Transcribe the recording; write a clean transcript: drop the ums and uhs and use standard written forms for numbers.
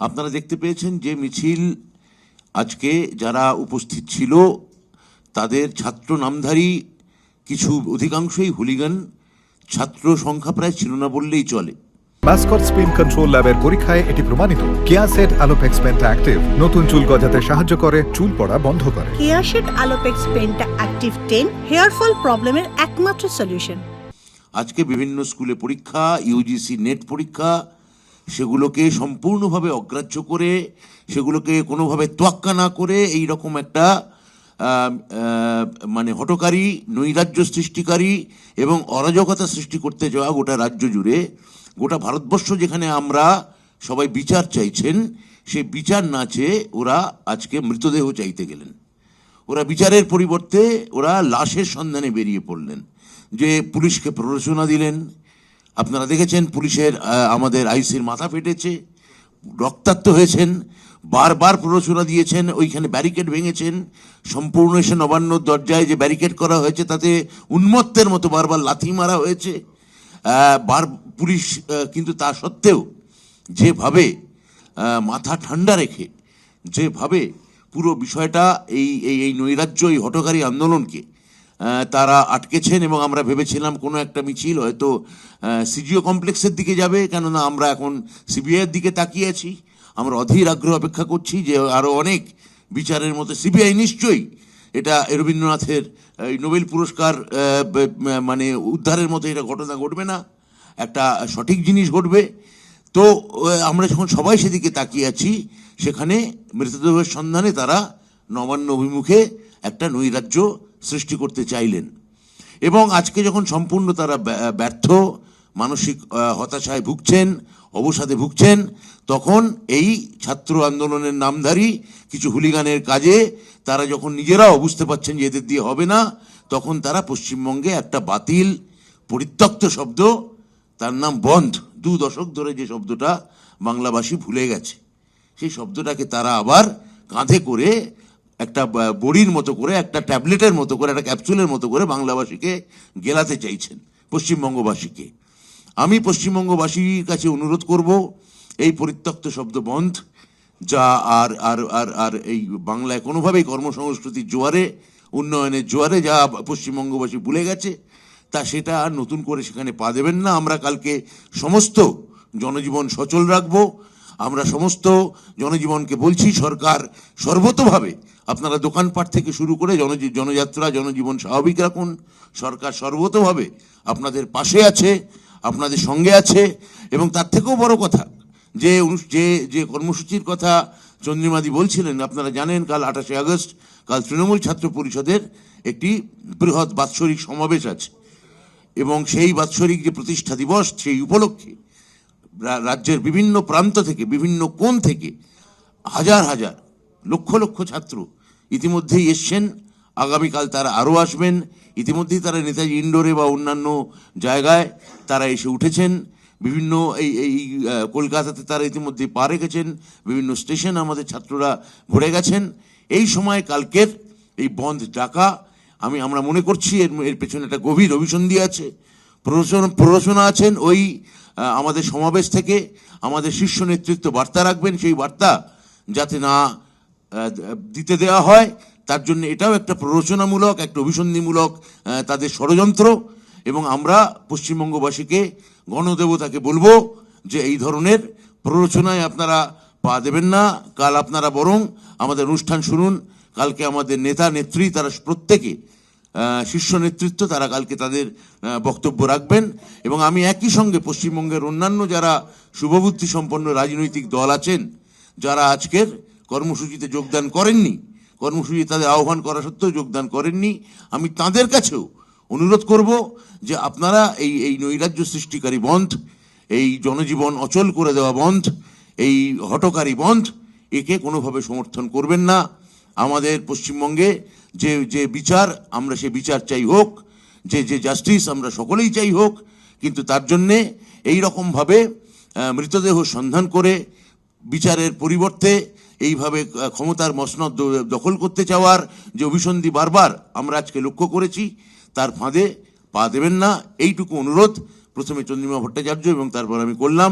আপনারা দেখতে পেয়েছেন যে মিছিল আজকে যারা উপস্থিত ছিল তাদের ছাত্র নামধারী কিছু অধিকাংশই হুলিগান, ছাত্র সংখ্যা প্রায় ছিল না বললেই চলে। মাস্কট স্পিন কন্ট্রোল ল্যাবের পরীক্ষায় এটি প্রমাণিত। কেয়াসেট আলোপেক্স পেন্টা অ্যাক্টিভ নতুন চুল গজাতে সাহায্য করে, চুল পড়া বন্ধ করে। Keya Seth Alopex penta active 10 hair fall প্রবলেমের একমাত্র সলিউশন। আজকে বিভিন্ন স্কুলে পরীক্ষা, ইউজিসি নেট পরীক্ষা, সেগুলোকে সম্পূর্ণভাবে অগ্রাহ্য করে, সেগুলোকে কোনোভাবে তোয়াক্কা না করে এই রকম একটা মানে হঠকারী, নৈরাজ্য সৃষ্টিকারী এবং অরাজকতা সৃষ্টি করতে যাওয়া গোটা রাজ্য জুড়ে, গোটা ভারতবর্ষ যেখানে আমরা সবাই বিচার চাইছেন, সেই বিচার না চেয়ে ওরা আজকে মৃতদেহ চাইতে গেলেন। ওরা বিচারের পরিবর্তে ওরা লাশের সন্ধানে বেরিয়ে পড়লেন। যে পুলিশকে প্ররোচনা দিলেন, আপনারা দেখেছেন পুলিশের আমাদের আইসির মাথা ফেটেছে, রক্তাক্ত হয়েছেন, বারবার প্ররোচনা দিয়েছেন, ওইখানে ব্যারিকেড ভেঙেছেন, সম্পূর্ণ এসে নবান্নর দরজায় যে ব্যারিকেড করা হয়েছে তাতে উন্মত্তের মতো বারবার লাথি মারা হয়েছে। পুলিশ কিন্তু তা সত্ত্বেও যেভাবে মাথা ঠান্ডা রেখে, যেভাবে পুরো বিষয়টা এই নৈরাজ্য, এই হঠকারী আন্দোলনকে তারা আটকেছেন, এবং আমরা ভেবেছিলাম কোনো একটা মিছিল হয়তো সিজিও কমপ্লেক্সের দিকে যাবে, কেননা আমরা এখন সিবিআইয়ের দিকে তাকিয়ে আছি। আমরা অধীর আগ্রহ অপেক্ষা করছি যে আরও অনেক বিচারের মতো সিবিআই নিশ্চয়ই এটা রবীন্দ্রনাথের নোবেল পুরস্কার মানে উদ্ধারের মতো এটা ঘটনা ঘটবে না, একটা সঠিক জিনিস ঘটবে। তো আমরা যখন সবাই সেদিকে তাকিয়ে আছি, সেখানে মৃতদেহের সন্ধানে তারা নবান্ন অভিমুখে একটা নৈরাজ্য সৃষ্টি করতে চাইলেন। এবং আজকে যখন সম্পূর্ণ তারা ব্যর্থ, মানসিক হতাশায় ভুগছেন, অবসাদে ভুগছেন, তখন এই ছাত্র আন্দোলনের নামধারী কিছু হুলিগানের কাজে তারা যখন নিজেরাও বুঝতে পারছেন যে এদের দিয়ে হবে না, তখন তারা পশ্চিমবঙ্গে একটা বাতিল পরিত্যক্ত শব্দ, তার নাম বন্ধ, 2 দশক ধরে যে শব্দটা বাংলাভাষী ভুলে গেছে, সেই শব্দটাকে তারা আবার কাঁধে করে একটা বড়ির মতো করে, একটা ট্যাবলেটের মতো করে, একটা ক্যাপসুলের মতো করে বাংলাভাষীকে গেলাতে চাইছেন, পশ্চিমবঙ্গবাসীকে। আমি পশ্চিমবঙ্গবাসীর কাছে অনুরোধ করব, এই পরিত্যক্ত শব্দ বন্ধ, যা আর আর আর আর এই বাংলায় কোনোভাবেই কর্মসংস্কৃতির জোয়ারে, উন্নয়নের জোয়ারে যা পশ্চিমবঙ্গবাসী ভুলে গেছে, তা সেটা আর নতুন করে সেখানে পা দেবেন না। আমরা কালকে সমস্ত জনজীবন সচল রাখবো। আমরা সমস্ত জনজীবনকে বলছি, সরকার সর্বতোভাবে, আপনারা দোকানপাট থেকে শুরু করে জনযাত্রা, জনজীবন স্বাভাবিক রাখুন। সরকার সর্বতোভাবে আপনাদের পাশে আছে, আপনাদের সঙ্গে আছে। এবং তার থেকেও বড় কথা, যে যে কর্মসূচির কথা চন্দ্রিমাদি বলছিলেন, আপনারা জানেন কাল 28শে আগস্ট, কাল তৃণমূল ছাত্র পরিষদের একটি বৃহৎ বাৎসরিক সমাবেশ আছে, এবং সেই বাৎসরিক যে প্রতিষ্ঠা দিবস, সেই উপলক্ষে রাজ্যের বিভিন্ন প্রান্ত থেকে, বিভিন্ন কোণ থেকে হাজার হাজার, লক্ষ লক্ষ ছাত্র ইতিমধ্যেই এসছেন, আগামীকাল তারা আরও আসবেন। ইতিমধ্যেই তারা নেতাজি ইন্ডোরে বা অন্যান্য জায়গায় তারা এসে উঠেছেন। বিভিন্ন এই কলকাতাতে তারা ইতিমধ্যে পা রেখেছেন, বিভিন্ন স্টেশন আমাদের ছাত্ররা ভরে গেছেন। এই সময় কালকের এই বন্ধ ডাকা, আমরা মনে করছি এর পেছনে একটা গভীর অভিসন্ধি আছে, প্ররোচনা আছেন। ওই আমাদের সমাবেশ থেকে আমাদের শীর্ষ নেতৃত্ব বার্তা রাখবেন, সেই বার্তা যাতে না দিতে দেওয়া হয়, তার জন্য এটাও একটা প্ররোচনামূলক, একটা অভিসন্ধিমূলক তাদের ষড়যন্ত্র। এবং আমরা পশ্চিমবঙ্গবাসীকে, গণদেবতাকে বলবো যে এই ধরনের প্ররোচনায় আপনারা পা দেবেন না। কাল আপনারা বরং আমাদের অনুষ্ঠান শুনুন। কালকে আমাদের নেতা নেত্রী তারা প্রত্যেকে, শীর্ষ নেতৃত্ব, তারা কালকে তাদের বক্তব্য রাখবেন। এবং আমি একই সঙ্গে পশ্চিমবঙ্গের অন্যান্য যারা শুভবুদ্ধি সম্পন্ন রাজনৈতিক দল আছেন, যারা আজকের কর্মসূচিতে যোগদান করেননি, কর্মসূচি তাদের আহ্বান করা সত্ত্বেও যোগদান করেননি, আমি তাদের কাছেও অনুরোধ করব যে আপনারা এই নৈরাজ্য সৃষ্টিকারী বন্ধ, এই জনজীবন অচল করে দেওয়া বন্ধ, এই হঠকারী বন্ধ, একে কোনোভাবে সমর্থন করবেন না। আমাদের পশ্চিমবঙ্গে যে বিচার, আমরা সে বিচার চাই হোক, যে জাস্টিস আমরা সকলেই চাই হোক, কিন্তু তার জন্যে এই রকমভাবে মৃতদেহ সন্ধান করে বিচারের পরিবর্তে এইভাবে ক্ষমতার মসনদ দখল করতে চাওয়ার যে অভিসন্ধি বারবার আমরা আজকে লক্ষ্য করেছি, তার ফাঁদে পা দেবেন না, এইটুকু অনুরোধ প্রথমে চন্দ্রিমা ভট্টাচার্য এবং তারপর আমি করলাম।